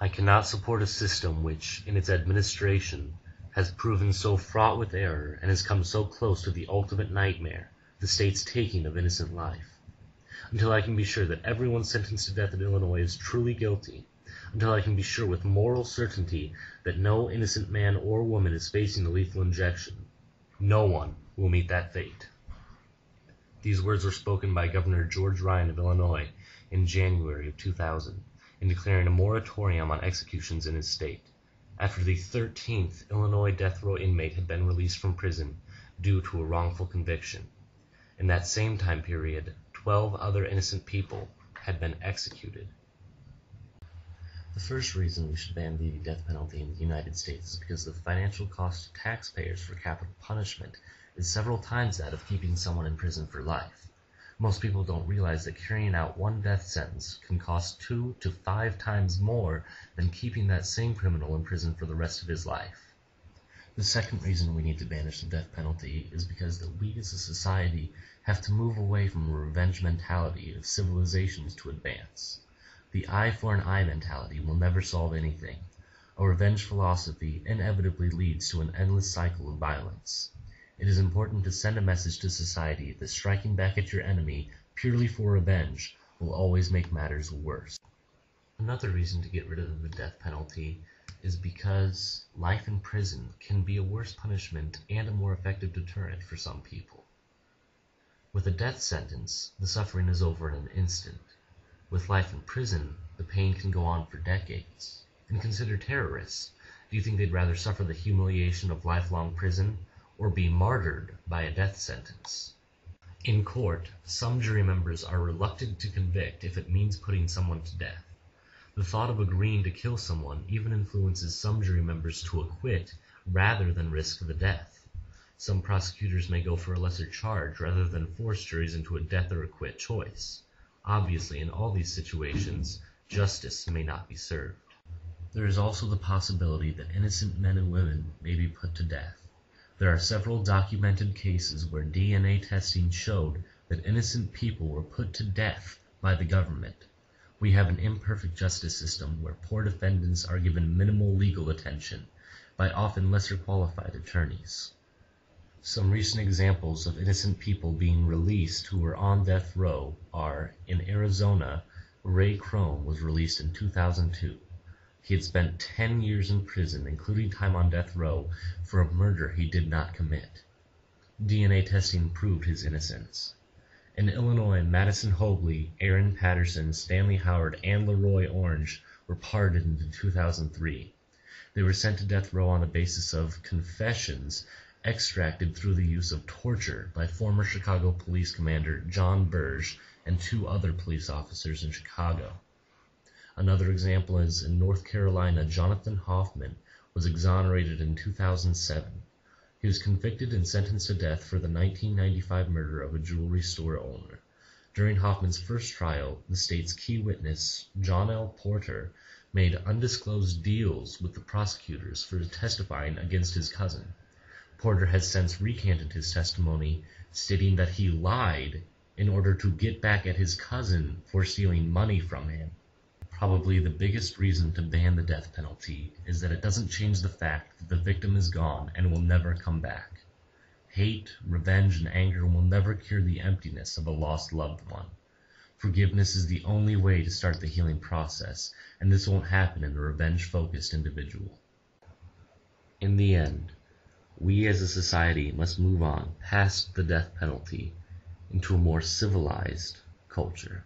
I cannot support a system which, in its administration, has proven so fraught with error and has come so close to the ultimate nightmare, the state's taking of innocent life. Until I can be sure that everyone sentenced to death in Illinois is truly guilty, until I can be sure with moral certainty that no innocent man or woman is facing a lethal injection, no one will meet that fate. These words were spoken by Governor George Ryan of Illinois in January of 2000, in declaring a moratorium on executions in his state, after the 13th Illinois death row inmate had been released from prison due to a wrongful conviction. In that same time period, 12 other innocent people had been executed. The first reason we should ban the death penalty in the United States is because the financial cost to taxpayers for capital punishment is several times that of keeping someone in prison for life. Most people don't realize that carrying out one death sentence can cost 2 to 5 times more than keeping that same criminal in prison for the rest of his life. The second reason we need to banish the death penalty is because that we as a society have to move away from a revenge mentality of civilizations to advance. The eye for an eye mentality will never solve anything. A revenge philosophy inevitably leads to an endless cycle of violence. It is important to send a message to society that striking back at your enemy purely for revenge will always make matters worse. Another reason to get rid of the death penalty is because life in prison can be a worse punishment and a more effective deterrent for some people. With a death sentence, the suffering is over in an instant. With life in prison, the pain can go on for decades. And consider terrorists. Do you think they'd rather suffer the humiliation of lifelong prison or be martyred by a death sentence? In court, some jury members are reluctant to convict if it means putting someone to death. The thought of agreeing to kill someone even influences some jury members to acquit rather than risk the death. Some prosecutors may go for a lesser charge rather than force juries into a death or acquit choice. Obviously, in all these situations, justice may not be served. There is also the possibility that innocent men and women may be put to death. There are several documented cases where DNA testing showed that innocent people were put to death by the government. We have an imperfect justice system where poor defendants are given minimal legal attention by often lesser qualified attorneys. Some recent examples of innocent people being released who were on death row are, in Arizona, Ray Crone was released in 2002. He had spent 10 years in prison, including time on death row, for a murder he did not commit. DNA testing proved his innocence. In Illinois, Madison Hoagley, Aaron Patterson, Stanley Howard, and Leroy Orange were pardoned in 2003. They were sent to death row on the basis of confessions extracted through the use of torture by former Chicago Police Commander John Burge and 2 other police officers in Chicago. Another example is in North Carolina, Jonathan Hoffman was exonerated in 2007. He was convicted and sentenced to death for the 1995 murder of a jewelry store owner. During Hoffman's first trial, the state's key witness, John L. Porter, made undisclosed deals with the prosecutors for testifying against his cousin. Porter has since recanted his testimony, stating that he lied in order to get back at his cousin for stealing money from him. Probably the biggest reason to ban the death penalty is that it doesn't change the fact that the victim is gone and will never come back. Hate, revenge, and anger will never cure the emptiness of a lost loved one. Forgiveness is the only way to start the healing process, and this won't happen in a revenge-focused individual. In the end, we as a society must move on past the death penalty into a more civilized culture.